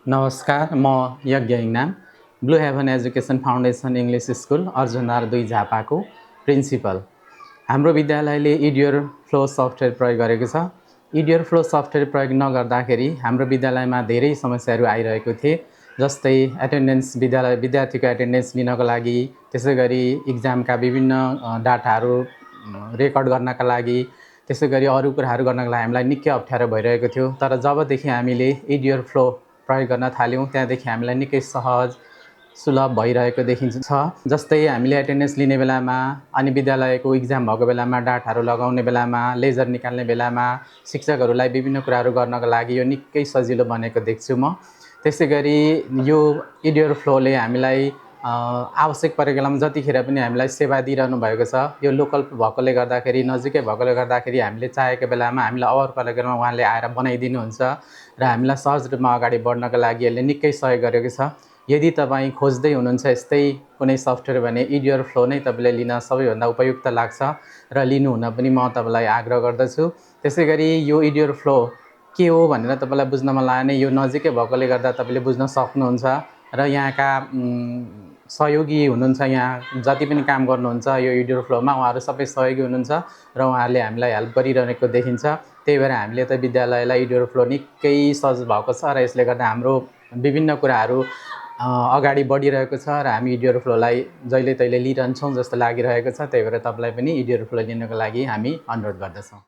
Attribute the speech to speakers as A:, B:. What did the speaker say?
A: नमस्कार, म यज्ञ इङनाम, blue heaven education foundation English school Arjundhara 2 झापाको प्रिन्सिपल। हाम्रो विद्यालयले इडियोर फ्लो सफ्टवेयर प्रयोग गरेको छ। इडियोर फ्लो सफ्टवेयर प्रयोग नगर्दाखेरि हाम्रो विद्यालयमा धेरै समस्याहरू आइरहेको थिए। जस्तै विद्यार्थीको एटेन्डेन्स लिनको लागि, त्यसै गरी इक्जामका विभिन्न डाटाहरू रेकर्ड गर्नका लागि, त्यसै गरी अरू कुराहरू गर्नका लागि हामीलाई निकै अप्ठ्यारो भइरहेको थियो। तर जबदेखि हामीले इडियोर फ्लो प्रयोग गर्न थाल्यौँ त्यहाँदेखि हामीलाई निकै सहज सुलभ भइरहेको देखिन्छ। जस्तै हामीले एटेन्डेन्स लिने बेलामा अनि विद्यालयको इक्जाम भएको बेलामा डाटाहरू लगाउने बेलामा, लेजर निकाल्ने बेलामा शिक्षकहरूलाई विभिन्न कुराहरू गर्नको लागि यो निकै सजिलो बनेको देख्छु म। त्यसै गरी यो इडियोर फ्लोले हामीलाई आवश्यक परेको बेलामा जतिखेर पनि हामीलाई सेवा दिइरहनु भएको छ। यो लोकल भएकोले गर्दाखेरि, नजिकै भएकोले गर्दाखेरि हामीले चाहेको बेलामा हामीलाई अवर परेको बेलामा उहाँले आएर बनाइदिनुहुन्छ र हामीलाई सहज रूपमा अगाडि बढ्नको लागि यसले निकै सहयोग गरेको छ। यदि तपाईँ खोज्दै हुनुहुन्छ यस्तै कुनै सफ्टवेयर भने इडियोर फ्लो नै तपाईँले लिन सबैभन्दा उपयुक्त लाग्छ र लिनुहुन पनि म तपाईँलाई आग्रह गर्दछु। त्यसै गरी यो इडियोर फ्लो के हो भनेर तपाईँलाई बुझ्न मन लाग्यो भने यो नजिकै भएकोले गर्दा तपाईँले बुझ्न सक्नुहुन्छ र यहाँका सहयोगी हुनुहुन्छ, यहाँ जति पनि काम गर्नुहुन्छ यो इडियोर फ्लोमा उहाँहरू सबै सहयोगी हुनुहुन्छ र उहाँहरूले हामीलाई हेल्प गरिरहेको देखिन्छ। त्यही भएर हामीले त विद्यालयलाई इडियोर फ्लो निकै सहज भएको छ र यसले गर्दा हाम्रो विभिन्न कुराहरू अगाडि बढिरहेको छ र हामी इडियोर फ्लोलाई जहिले तहिले लिइरहन्छौँ जस्तो लागिरहेको छ। त्यही भएर तपाईँलाई पनि इडियोर फ्लो लिनको लागि हामी अनुरोध गर्दछौँ।